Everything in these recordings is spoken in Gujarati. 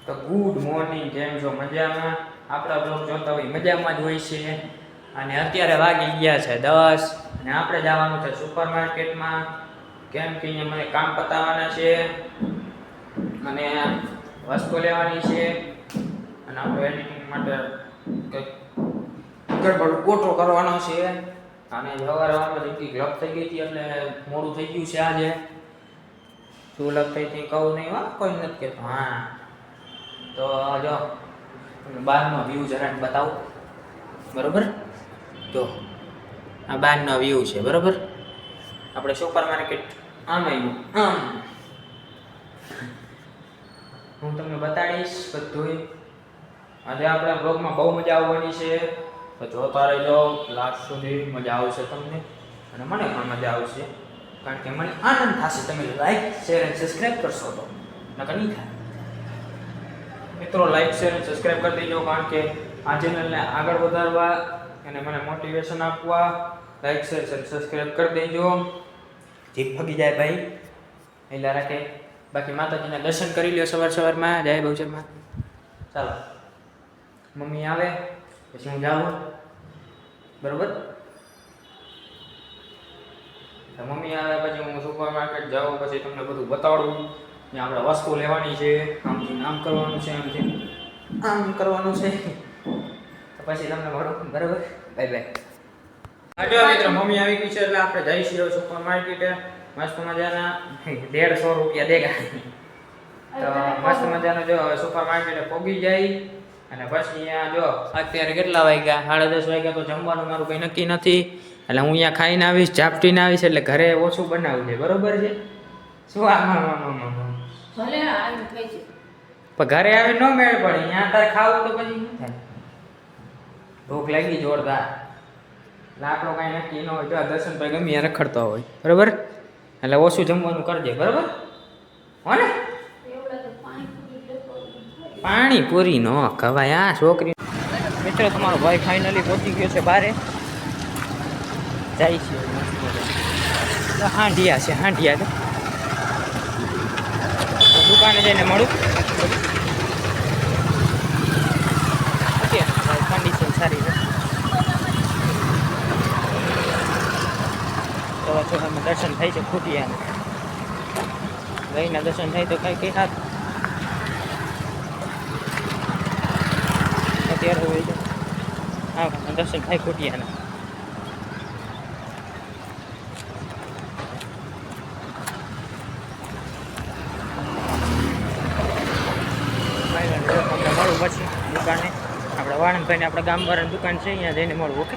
તો ગુડ મોર્નિંગ, કેમ છો? મજામાં? આપણા બ્લોગ જોતા હોય મજામાં જ હોય છે. અને અત્યારે વાગી ગયા છે 10 અને આપણે જવાનું છે સુપર માર્કેટમાં, કેમ કે અહીંયા મને કામ પતાવવાના છે અને વસ્તુ લેવાની છે અને આપણે એડિટિંગ માટે કંઈક ગડબડ ગોઠવો કરવાનો છે. અને સવારમાં એટલી લપ થઈ ગઈ હતી એટલે મોડું થઈ ગયું છે આજે. શું લપ થઈ હતી કહું નહીં, કોઈ નથી કહેતો. હા, તો જો બહારનો વ્યૂ જરા બતાવું, બરોબર? તો આ બહારનો વ્યૂ છે, બરોબર? આપણે સુપર માર્કેટ આમ આવ્યું, આમ હું તમને બતાડીશ બધું. આજે આપણા બ્લોગમાં બહુ મજા આવવાની છે, તો જોતા રહેજો લાસ્ટ સુધી. મજા આવશે તમને અને મને પણ મજા આવશે, કારણ કે મને આનંદ થશે તમે લાઈક શેર અને સબસ્ક્રાઈબ કરશો તો. નકર નહીં થાય મિત્રો. લાઈક શેર અને સબસ્ક્રાઈબ કરી દેજો, કારણ કે આ ચેનલને આગળ વધારવા અને મને મોટિવેશન આપવા લાઈક શેર અને સબસ્ક્રાઈબ કરી દેજો. જીભ ફગી જાય ભાઈ એટલે રાખે. બાકી માતાજીના દર્શન કરી લ્યો સવારમાં. જય બહુચરમાં. ચાલો, મમ્મી આવે પછી હું જાઉં, બરોબર? તો મમ્મી આવે પછી હું સુપર માર્કેટ જાઉં, પછી તમને બધું બતાડું. ત્યાં આપણે વસ્તુ લેવાની છે, આમથી આમ કરવાનું છે, આમથી આમ કરવાનું છે, તો પછી તમને મળું, બરાબર? Bye bye. જો મિત્રો મમ્મી આવી ગઈ છે એટલે આપણે જઈશું સુપર માર્કેટે. મસ્ત મજાના 150 રૂપિયા દેગા. તો મસ્ત મજાનો જો હવે સુપર માર્કેટે પહોંચી જાય. અને પછી અહીંયા જો અત્યારે કેટલા વાગ્યા? 10:30 વાગ્યા. તો જમવાનું મારું કંઈ નક્કી નથી, એટલે હું અહીંયા ખાઈને આવીશ, ઝાપટીને આવીશ, એટલે ઘરે ઓછું બનાવવું છે, બરોબર છે? શું પણ ઘરે આવી ન મેળ પડે, અહીંયા તારે ખાવું તો પછી શું થાય? ભૂખ લાગી જોરદાર, એટલે આપણો કાંઈ નક્કી ન હોય. તો આ દર્શનભાઈ ગમે ત્યાં રખડતો હોય, બરોબર? એટલે ઓછું જમવાનું કરજે, બરોબર? હો ને? પાણીપુરી નો ખવાય આ છોકરી. મિત્રો તમારો ભાઈ ફાઇનલી પહોંચી ગયો છે બારે. જાય છે હાંડિયા છે, હાંડિયા તો દુકાને જઈને મળું. કન્ડિશન સારી છે. થોડા થોડામાં દર્શન થાય છે ખૂટિયા. ભાઈના દર્શન થાય તો કઈ હાથ અત્યારે હોય છે. હા, દર્શન થાય ખૂટિયાના. મળું પછી દુકાને. આપણે વાણંદભાઈને આપણા ગામવાળાની દુકાન છે, અહીંયા જઈને મળું. ઓકે,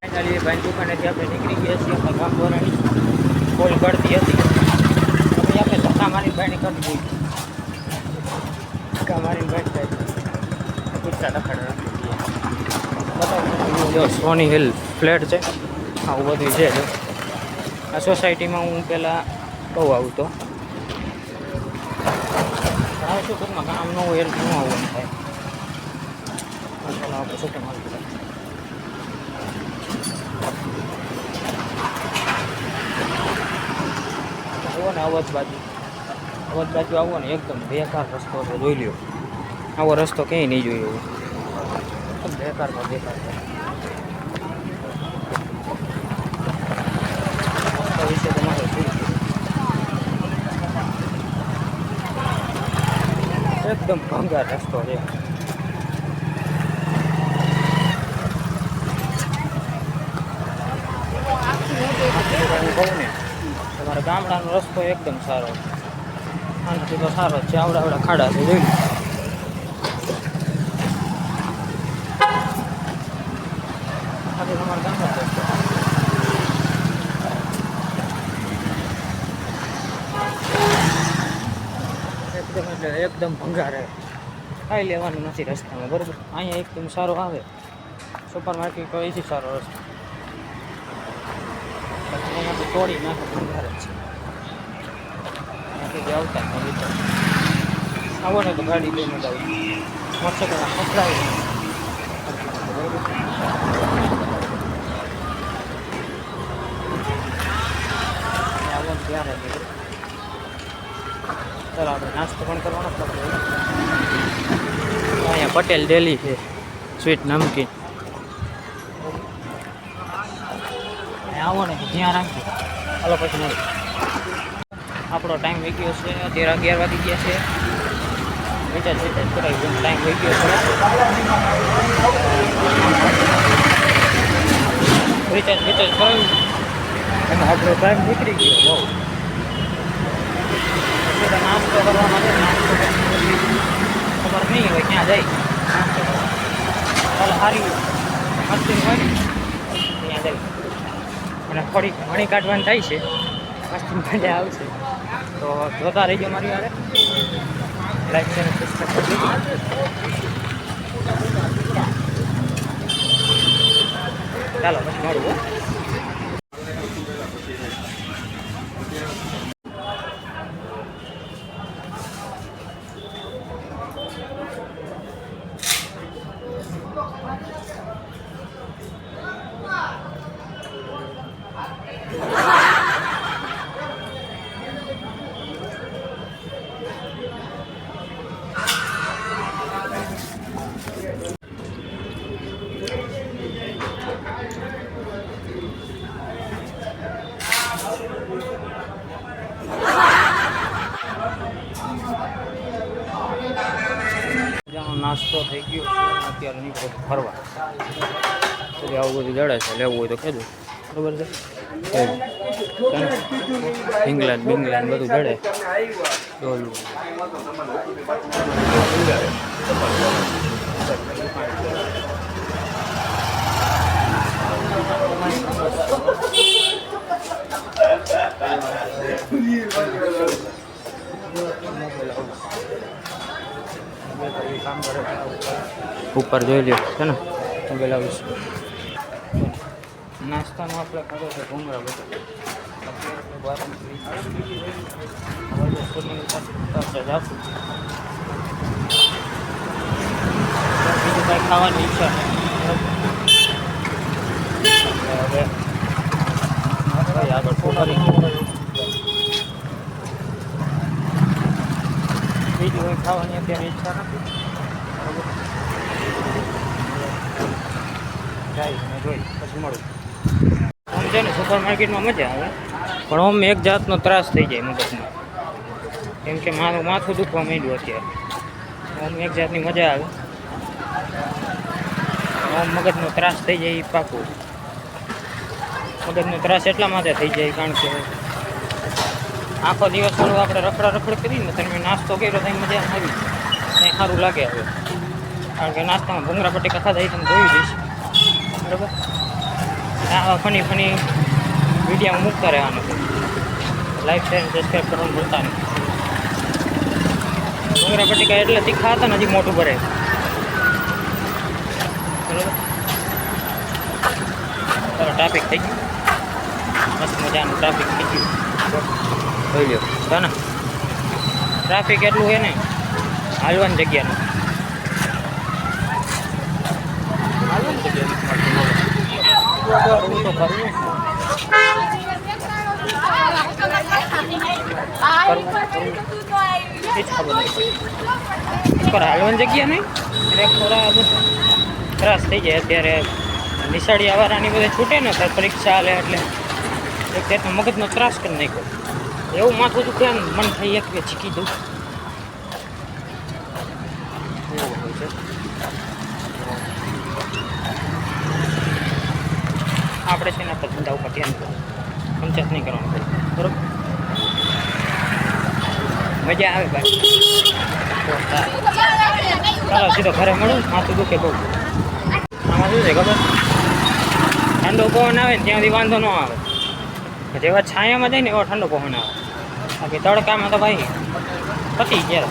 ફાઇનલી ભાઈ દુકાનેથી આપણે નીકળી ગયા છીએ. આપણા ગામવાળાની કોલ કરતી હતી, પછી આપણે ધક્કા મારી ભાઈને કરી દઈએ. ધક્કા મારીને ભાઈ પૂછતા લખાડ રાખી દઈએ. બતાવું જો સોની હિલ ફ્લેટ છે, આવું બધું છે. જો આ સોસાયટીમાં હું પહેલાં બહુ આવતો. હવે શું ટૂંકમાં કામ ન હોય એટલે ન આવવાનું થાય. આપણે સુપર માર્કેટ આવો ને અવધ બાજુ આવો ને, એકદમ બેકાર રસ્તો છે, જોઈ લ્યો. આવો રસ્તો ક્યાંય નહીં જોયો. બેકારમાં બેકાર છે. રસ્તા વિશે તમારે શું? એકદમ ભંગાર રસ્તો છે. કહું ને તમારા ગામડાનો રસ્તો એકદમ સારો, આનાથી તો સારો જ છે. આવડા ખાડા છે, જોઈ લો. આજે તમારા ગામનો રસ્તો એકદમ એટલે એકદમ ભંગાર. કાંઈ લેવાનું નથી રસ્તામાં, બરાબર? અહીંયા એકદમ સારો આવે સુપર માર્કેટ, તો એથી સારો રસ્તો. એમાંથી તોડી નાખે ભંગાર જ છે. ત્યાંથી આવતા આવો ને તો ગાડી લઈને જ આવું. મોટરસાઇકલના પકડાવી બરાબર. આવો ત્યારે ચાલો આપણે નાસ્તો પણ કરવાનો અહીંયા પટેલ ડેલી છે સ્વીટ નમકીન આવો ને ધ્યાન રાખજો હાલો પછી મળે આપણો ટાઈમ વહી ગયો છે અત્યારે 11 વાગી ગયા છે વિચાર કરાવી ટાઈમ વહી ગયો છે વિચાર કરાવ્યું અને આપણો ટાઈમ નીકળી ગયો બહુ નાસ્તો કરવા માટે ખબર નહીં હોય ક્યાં જાય ચાલો સારી મસ્તી હોય ત્યાં જાય અને થોડી ઘણી કાઢવાની થાય છે મસ્તી મજા આવશે તો જોતા રહીજો મારી યારે લાઈક ચેનલ સબસ્ક્રાઈબ કરી ચાલો પછી મળું નાસ્તો થઈ ગયો અત્યારે નીકળો ફરવા એટલે આવું બધું જડે છે લેવું હોય તો કહેજો બરાબર છે ઇંગ્લેન્ડ બધું જડે ડોલું ઉપર જોઈ લ્યો છે ને મોબાઈલ આવીશું નાસ્તાનો આપણે કર્યો છે ભૂંગળા બધા જાશું બીજું કાંઈ ખાવાની ઈચ્છા હવે આગળ છોકરી બીજું કંઈ ખાવાની અત્યારે ઈચ્છા નથી જાય જોઈ પછી મળું આમ છે ને સુપર માર્કેટમાં મજા આવે પણ આમ એક જાતનો ત્રાસ થઈ જાય મગજમાં કેમ કે મારું માથું દુખવા માંડ્યું અત્યારે આમ એક જાતની મજા આવે આમ મગજનો ત્રાસ થઈ જાય એ પાકું મગજનો ત્રાસ એટલા માટે થઈ જાય કારણ કે આખો દિવસ થોડું આપણે રખડ કરીને તમે નાસ્તો કર્યો તો મજા આવી કંઈ સારું લાગે હવે કારણ કે નાસ્તામાં ભૂંગળા બટેકા ખાધા એ તમે જોઈ જઈશ બરાબર આવા ફની વિડીયો મૂકતા રહેવાનું લાઈક શેર સબસ્ક્રાઈબ કરવાનું ભૂલતા નહીં ભૂંગળા બટેકા એટલે તીખા હતા ને હજી મોટું ભરે બરાબર ચાલો ટ્રાફિક થઈ ગયું મસ્ત મજાનું ટ્રાફિક થઈ ગયું જોઈ લો છે ને ટ્રાફિક એટલું છે ને હાલવાની જગ્યા નથી હાલવાની જગ્યા તો કરવું હાલવાની જગ્યા નહીં એટલે થોડા ત્રાસ થઈ જાય અત્યારે નિશાળી આવારાની બધે છૂટે ને ત્યારે પરીક્ષા હાલે એટલે એક જાતનો મગજનો ત્રાસ કરી નાખ્યો એવું માથું દુખે ને મન થઈ એક ચીકી દઉં એવું હોય છે આપણે છે ને આપણે ધંધા ઉપર ધ્યાન પંચાયત નહીં કરવાનું પડે બરાબર મજા આવે ભાઈ ચાલો સીધો ઘરે મળું માથું દુખે બહુ આમાં શું છે ખબર ઠંડો પવન આવે ને ત્યાંથી વાંધો ન આવે જેવા છાયામાં જાય ને એવો ઠંડો પવન આવે બાકી તડકામાં તો ભાઈ પતી ગયા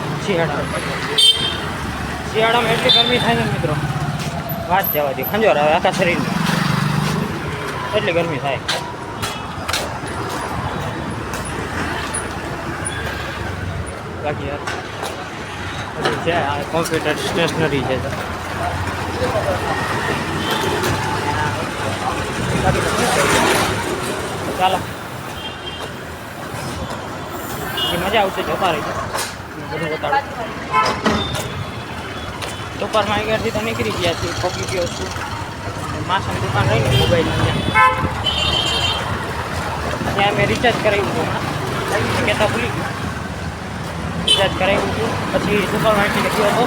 શિયાળામાં એટલી ગરમી થાય ને મિત્રો વાત જવા દે ખંજોર આવે આખા શરીરમાં એટલી ગરમી થાય બાકી યાર છે આ કોમ્પ્યુટર સ્ટેશનરી છે ચાલો મજા આવશે જતા રહી બધું બતાડું. સુપર માર્કેટથી તો નીકળી ગયા છીએ, પગી ગયો છું માસાની દુકાન રહીને મોબાઈલની ત્યાં મેં રિચાર્જ કરાવ્યું હતું હમણાં કહેતા ભૂલી ગયું. રિચાર્જ કરાવ્યું હતું પછી સુપર માર્કેટે ગયો હતો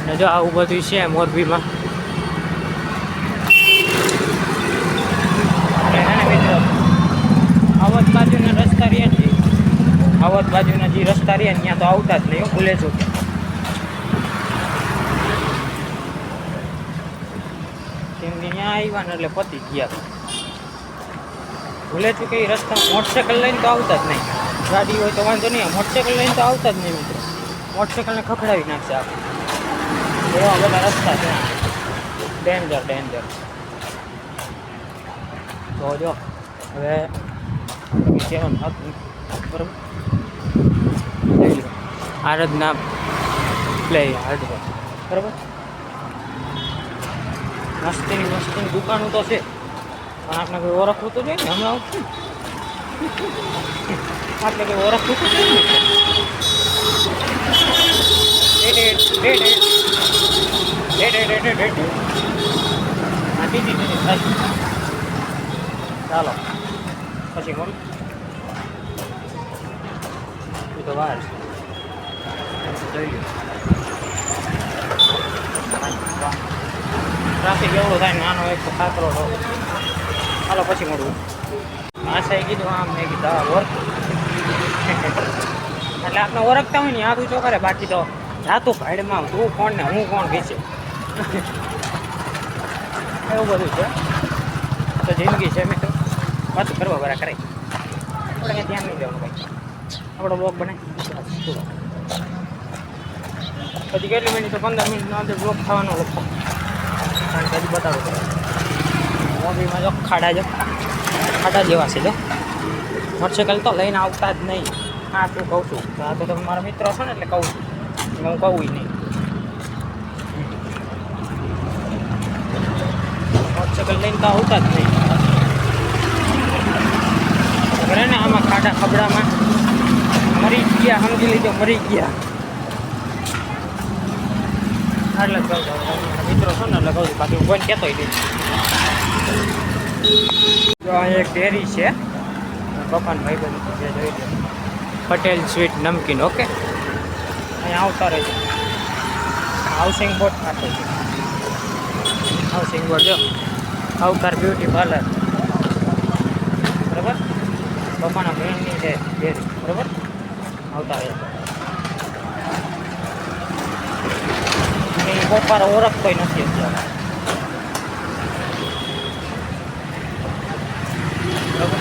ને જો આવું બધું છે મોરબીમાં. મિત્રો આવત બાજુના રસ્તા રહ્યા ને, આવત બાજુના જે રસ્તા રહ્યા ત્યાં તો આવતા જ નહીં, ભૂલે છું. કેમ કે ત્યાં આવ્યા ને એટલે પતી ગયા. ભૂલે છું કે એ રસ્તા મોટરસાઇકલ લઈને તો આવતા જ નહીં. ગાડી હોય તો વાંધો નહીં, મોટરસાઇકલ લઈને તો આવતા જ નહીં મિત્રો. મોટરસાઇકલને ખખડાવી નાખશે આપણે. એવા બધા રસ્તા છે, ડેન્જર ડેન્જર. તો જો હવે કહેવાનું હતું બરાબર. આરદના પ્લે હાર્ડ બરાબર. મસ્તીની દુકાનો તો છે પણ આપણે કોઈ ઓળખવું તો જોઈએ ને. હમણાં આવતું આપણે કોઈ ઓળખવું તો જોઈએ ને. ચાલો પછી મળું. એ તો વાર છે જોઈ લો. ટ્રાફિક એવડો થાય નાનો એક તો કાકરો રહો. ચાલો પછી મળું. આશાએ કીધું આમ મેં કીધું હા વર્ક એટલે આપણે ઓળખતા હોય ને આ તું ચોકરે. બાકી તો જાતું ભાડમાં તું કોણ ને હું કોણ કહે છે એવું બધું છે. તો જિંદગી છે મિત્રો, વાતું કરવા બરા કરાય. આપણે ધ્યાન નહીં દેવાનું ભાઈ. આપણો બ્લોગ બને પછી કેટલી મિનિટ તો 15 મિનિટનો અંદર બ્લોગ થવાનો લખો. કારણ કે હજી બતાવો મોબીમાં જો ખાડા જેવા છે. જો મોટરસાઇકલ તો લઈને આવતા જ નહીં. હા તું કહું છું તો આ તો તમે મારા મિત્રો છો ને એટલે કહું છું, હું કહું નહીં. મોટરસાઇકલ લઈને તો આવતા જ નહીં. ખબર ને આમાં ખાડા ખબડામાં મરી ગયા, સમજી લીધો મરી ગયા. એટલે જ કહું છું મિત્રો છો ને એટલે કહું છું, બાકી હું કોઈને કહેતો નહીં. તો અહીં એક ડેરી છે પપ્પાન ભાઈબંધ જે જોઈ લો, પટેલ સ્વીટ નમકીન. ઓકે અહીંયા આવતા રહેજો. હાઉસિંગ બોર્ડ પાસે છે, હાઉસિંગ બોર્ડ જો અવતાર બ્યુટી પાર્લર બરાબર. પપ્પાના ફ્રેન્ડની છે ડેરી બરાબર. આવતા રહેજો. અને એ પપ્પાને ઓળખતોય નથી અત્યારે બરાબર.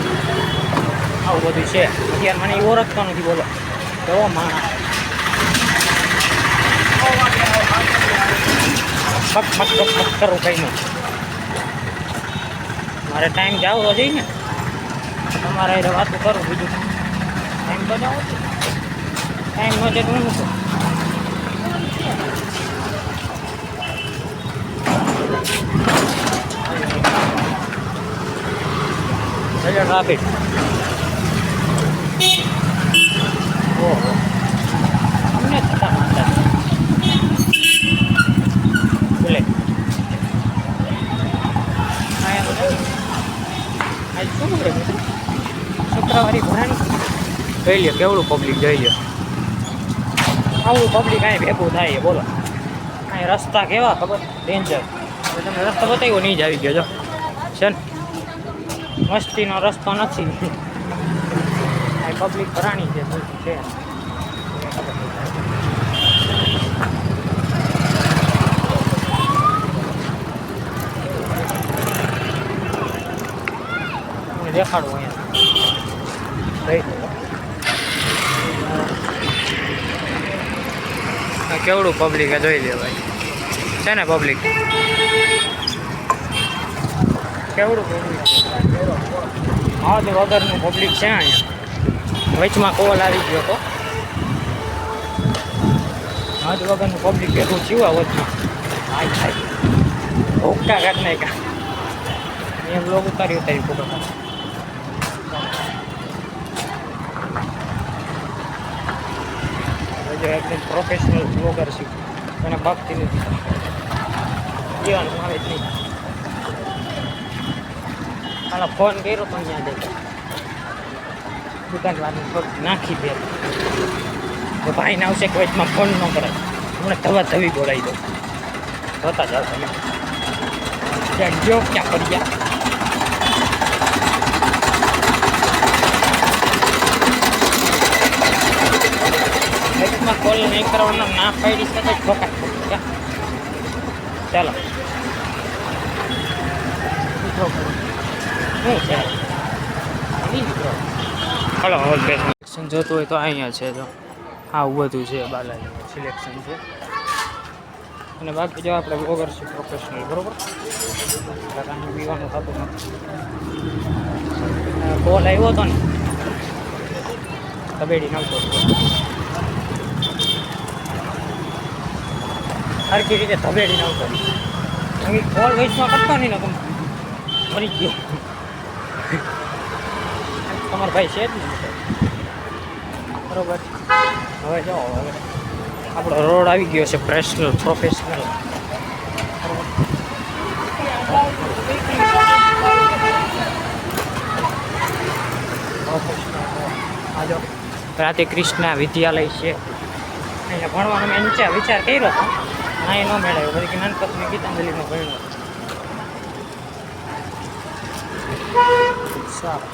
આવું બધું છે અત્યારે મને એ ઓળખતો નથી. બોલો કેવો માણસ. મત કરું કંઈ નહીં. મારે ટાઈમ જાવ તો જઈ ને તમારે એ વાતું કરું. બીજું ટાઈમ તો જાઓ, ટાઈમ ન જાય તો હું મૂકું. ટ્રાફિક ઓહો અમને થતા માનતા બોલે આજ શું કરે શુક્રવારી ભરાણી જોઈ લે કેવડું પબ્લિક જોઈ લે. આવું પબ્લિક અહીં ભેગું થાય બોલો. અહીં રસ્તા કેવા ખબર ડેન્જર. તમને રસ્તો બતાવ્યો નહીં જ આવી ગયો જો છે ને. મસ્તીનો રસ્તો નથી. આ પબ્લિક ભરાણી છે છે. દેખાડું અહીંયા કેવડું પબ્લિક જોઈ લે ભાઈ છે ને. પબ્લિક કેવડું પબ્લિક હા તો વગરનું પબ્લિક છે અહીંયા. વચમાં કોલ આવી ગયો હતો. હા તો વગરનું પબ્લિક ભેગું જીવા વચમાં હા થાય ભોગતા કાઢ નહીં કા એમ લોક ઉતારી ફોટો. જો એકદમ પ્રોફેશનલ બ્લોગર છે, એને બાપથી નથી કહેવાનું આવે જ નહીં. હાલો ફોન કર્યો પણ ત્યાં દેખાય દુકાનવાળાને થોડુંક નાખી દે તો ભાઈને આવશે કે વચમાં ફોન ન કરાય, હમણાં ધવા ધવી બોલાવી દઉં. જોતા જાઓ તમે ક્યાં ગયો ક્યાં પડી ગયા. વચમાં કોલ નહીં કરવાનો ના પાડી શકે જ ફોકા ક્યાં. ચાલો શું છે હલો સિલેક્શન જોતું હોય તો અહીંયા છે. જો આવું બધું છે, બાલાજીનું સિલેક્શન છે. અને બાકી જો આપણે બ્લોગર છે પ્રોફેશનલ, બરોબર કાકાને પીવાનું થતું નથી. કોલ આવ્યો હતો ને તબેડી નાખતો સરખી રીતે તબેડી નાખતો કોલ વૈસમાં કરતો નહીં ને તમે મરી ગયો. તમારો ભાઈ છે જ ને બરોબર. હવે જાઓ, હવે આપણો રોડ આવી ગયો છે પ્રોફેશનલ. આ જો રાતે કૃષ્ણા વિદ્યાલય છે, અહીંયા ભણવાનો મેં વિચાર કર્યો હતો, અહીંયા ન મેળવ્યો. બધી નાનપણની ગીતાંજલિનો ભણ્યો. સારું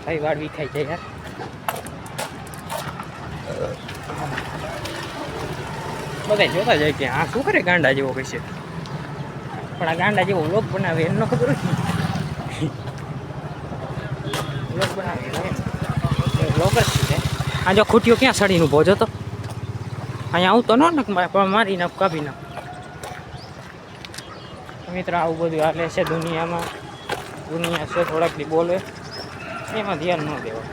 ભાઈ વાળ વિખાઈ જાય યાર. બધા જોતા જાય કે આ શું કરે ગાંડા જેવો કહેશે, પણ આ ગાંડા જેવો વ્લોગ બનાવે એમ ન ખબર હોય. વ્લોગ બનાવે વ્લોગ જ છે. આ જો ખૂટીઓ ક્યાં સડીનું ભોજો તો અહીંયા આવતો ન પણ મારી નાખ કાપી નાખ. મિત્ર આવું બધું હાલે છે દુનિયામાં. દુનિયા છે થોડાકની બોલે એમાં ધ્યાન ન દેવા,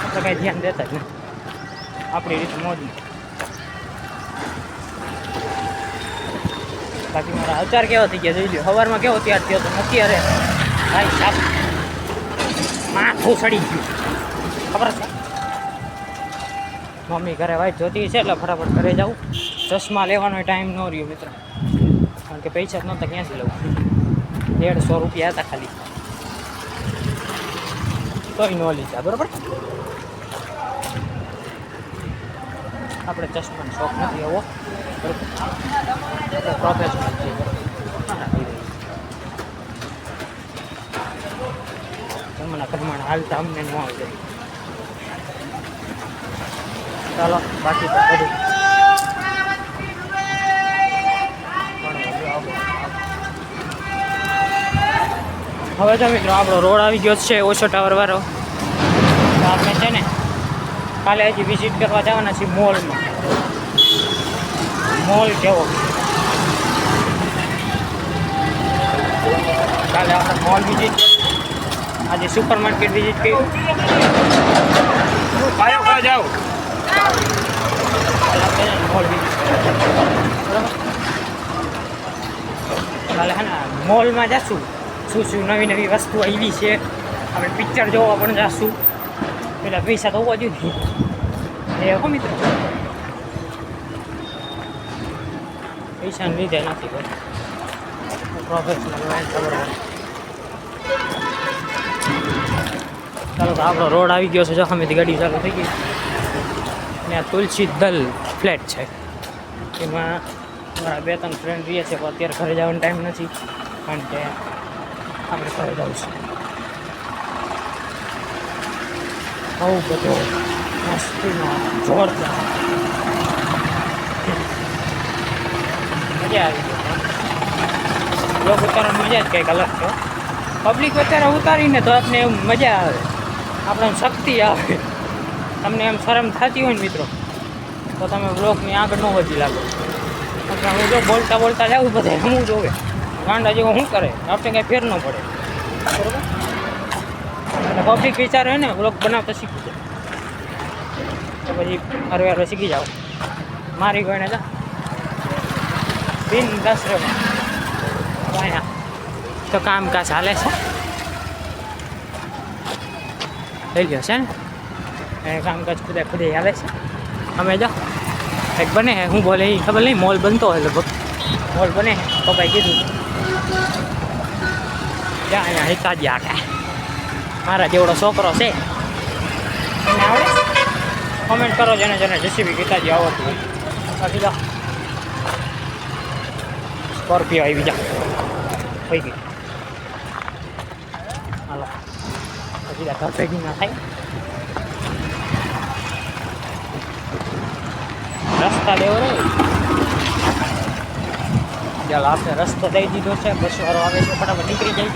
આપણે કાંઈ ધ્યાન દેતા જ નહીં, આપણી રીતે મોજ. બાકી મારા અવતાર કેવો થઈ ગયા જોઈ લો. સવારમાં કેવો તૈયાર થયો તો અત્યારે ભાઈ સાહેબ માથું સડી ગયું ખબર છે. મમ્મી ઘરે વાઈટ જોતી છે એટલે ફટાફટ ઘરે જાઉં. ચશ્મા લેવાનો ટાઈમ ન રહ્યો મિત્ર, કારણ કે પૈસા જ નહોતા ક્યાંથી લઉં. 150 રૂપિયા હતા ખાલી, તોય ન લીધા બરાબર. આપણે ચશ્માનો શોખ નથી એવો બરાબર, પ્રોફેશનલ છે જમવાના કરમાના હાલતા અમને ન આવડે. ચાલો બાકી તો બધું હવે તો મિત્રો આપણો રોડ આવી ગયો છે ઓછો ટાવર વાળો. આપણે છે ને કાલે હજી વિઝિટ કરવા જવાના છીએ મોલમાં. મોલ કેવો કાલે આપણે મોલ વિઝિટ, આજે સુપર માર્કેટ વિઝિટ કર્યું. જાઓ મોલ વિઝિટ બરાબર. કાલે હે ને મોલમાં જઈશું, શું નવી નવી વસ્તુ આવી છે. આપણે પિક્ચર જોવા પણ જઈશું. પેલા પૈસા તો હોવા જોઈએ એ હો મિત્રો, પૈસાને લીધે નથી ભાઈ પ્રોફેશનલ ખબર. ચાલો આપણો રોડ આવી ગયો છે. જો સામેથી ગાડી ચાલુ થઈ ગઈ ને આ તુલસી દલ ફ્લેટ છે. એમાં મારા 2-3 ફ્રેન્ડ રહીએ છે, પણ અત્યારે ઘરે જવાનો ટાઈમ નથી, કારણ કે આપણે ઘરે જવું છે. બહુ બધો મસ્તીનો જોરદાર મજા આવી ગઈ. બ્લોગ ઉતારવાની મજા જ કંઈક અલગ છે. પબ્લિક અત્યારે ઉતારીને તો આપણે એમ મજા આવે, આપણે શક્તિ આવે. તમને એમ શરમ થતી હોય ને મિત્રો તો તમે બ્લોગની આગળ ન વધી લાગો. હું જો બોલતા બોલતા જાઉં બધા હું જોવે ગાંડા જેવો શું કરે, આપણે કાંઈ ફેર ન પડે બરાબર. અને પબ્લિક વિચાર હોય ને બ્લોગ બનાવતા શીખી જાય તો પછી હરવે શીખી જાઓ. મારી કોઈને જા બિન 10 રે અહીંયા તો કામકાજ હાલે છે. થઈ ગયો છે ને અને કામકાજ ખુદે આવે છે. અમે જો એક બને હે, હું બોલે એ ખબર નહીં, મોલ બનતો હોય લગભગ, મોલ બને હે. પપ્પાએ કીધું જ્યાં અહીંયા હિતા જ કે મારા જેવડો છોકરો છે એને આવડે. કોમેન્ટ કરો જેને જેને જેસીબી ગીતાજી આવડતું હોય. બાકી જા સ્કોર્પિયો આવી જા થઈ ગઈ. હાલો પછી ઘર ભેગી ના થાય. રસ્તા લેવો રે ચાલ આપણે રસ્તો દઈ દીધો છે. બસ વાળો આવે છે, ફટાફટ નીકળી જાય.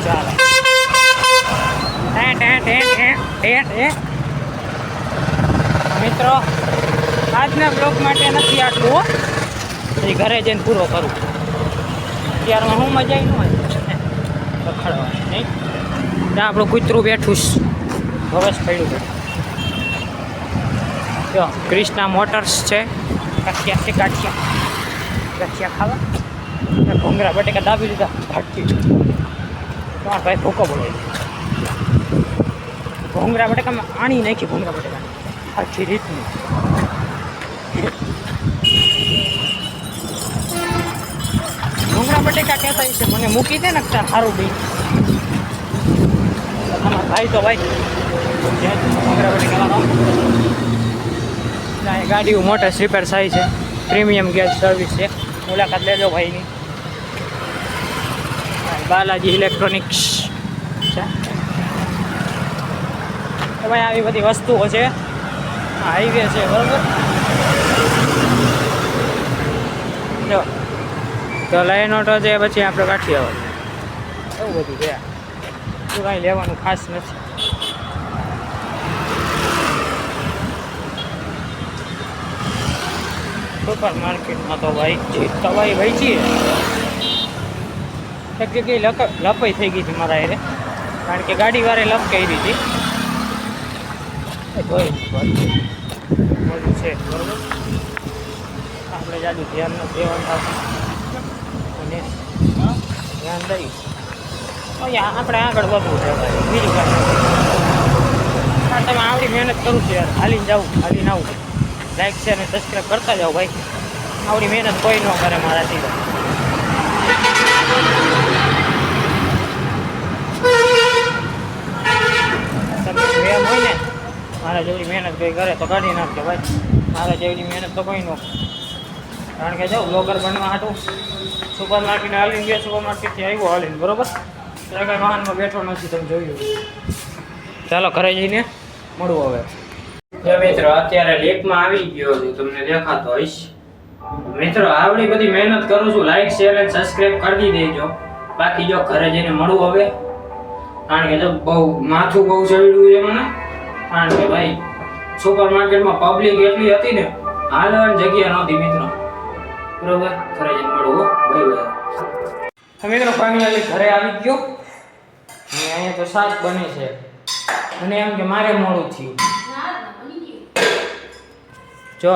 ચાલો મિત્રો આજના બ્લોગ માટે નથી આટલું હો, પછી ઘરે જઈને પૂરો કરું. ત્યારમાં હું મજા આવી ન હોય રખડવાની નહીં. ત્યાં આપણું કૂતરું બેઠું હવસ પડ્યું. જો ક્રિષ્ના મોટર્સ છે, કાઠિયા છે, કાઠિયા ખાવા. ભૂંગરા બટેકા દાબી દીધા ભાટકી. તમારા ભાઈ ભૂકો બોલે. ભૂંગરા બટેકામાં આણી નાખી. ભૂંગરા બટેકા આખી રીતની. ભૂંગરા બટેકા કહેતા છે મને મૂકી દે ને સારું બી. તમારા ભાઈ તો ભાઈ ભૂંગરા બટેકા ગાડીઓ મોટા રિપેર થાય છે. પ્રીમિયમ ગેસ સર્વિસ છે, મુલાકાત લેજો ભાઈની. બાલાજી ઇલેક્ટ્રોનિક્સ છે. ભાઈ આવી બધી વસ્તુઓ છે. હાઈવે છે બરાબર. જો તો લાઈન ઓટો છે, પછી આપણે કાઠિયાવાડ એવું બધું છે. શું કાંઈ લેવાનું ખાસ નથી. સુપર માર્કેટમાં તો ભાઈ તવાઈ વેચી એક જગ્યાએ લપાઈ થઈ ગઈ હતી મારા એરે, કારણ કે ગાડી વારે લપ કરી હતી. બધું છે બરાબર. આપણે જાજુ ધ્યાન ન દેવાનું થશે અને ધ્યાન દઈ આપણે આગળ વધવું છે ભાઈ. બીજું કાંઈ તમે આવડી મહેનત કરું છું યાર. હાલીને જાઉં, હાલીને આવું. લાઈક છે અને સબસ્ક્રાઈબ કરતા જાઓ ભાઈ. આવડી મહેનત કોઈ ન કરે મારાથી. તમે એમ હોય ને મારા જેવડી મહેનત કોઈ કરે તો કાઢી નાખજો ભાઈ. મારા જેવડી મહેનત તો કોઈ ન. કારણ કે જાઉં બ્લોગર બનવા હાટું સુપર માર્કેટ હાલીને ગયો, સુપર માર્કેટથી આવ્યો હાલીને બરાબર. ત્યાં કંઈ વાહનમાં બેઠો નથી, તમે જોયું. ચાલો ઘરે જઈને મળવું હવે. જો મિત્રો અત્યારે લેકમાં આવી ગયો છું, તમને દેખાતો હોઈશ. મિત્રો આવડી બધી મહેનત કરું છું, લાઈક શેર અને સબસ્ક્રાઇબ કરી દેજો. બાકી જો ઘરે જઈને મળું હવે, કારણ કે જો બહુ માથું બહુ ચડ્યું છે મને. કારણ કે ભાઈ સુપર માર્કેટમાં પબ્લિક એટલી હતી ને, હાલવાની જગ્યા નહોતી મિત્રો. બરોબર ઘરે જઈને મળું ભાઈ ભાઈ. મિત્રો ફાઇનલી ઘરે આવી ગયો અને અહીંયા તો શાક બને છે અને એમ કે મારે મોડું થયું. જો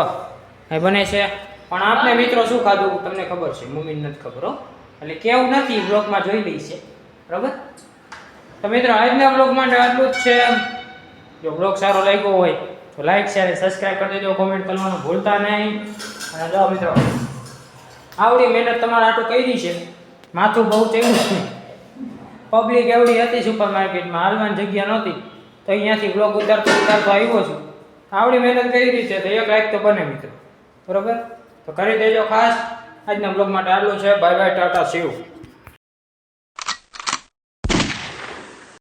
એ બને છે પણ આપણે મિત્રો શું ખાધું તમને ખબર છે, મમ્મીને નથી ખબર હો, એટલે કેવું નથી, બ્લોગમાં જોઈ લઈ છે બરાબર. તો મિત્રો આજના બ્લોગ માટે આટલું જ છે. જો બ્લોગ સારો લાગ્યો હોય તો લાઈક શેર સબસ્ક્રાઇબ કરી દેજો, કોમેન્ટ કરવાનું ભૂલતા નહીં. અને જો મિત્રો આવડી મહેનત તમારે આટલું કરી છે, માથું બહુ ચડ્યું છે. પબ્લિક એવડી હતી સુપર માર્કેટમાં, હાલવાની જગ્યા નહોતી, તો અહીંયાથી બ્લોગ ઉતારતો આવ્યો છું. આવડી મહેનત કરી છે તો એક લાઈક તો બને મિત્રો બરોબર. તો કરી દેજો ખાસ. આજના બ્લોગ માટે આટલું છે. Bye bye, Tata, C you.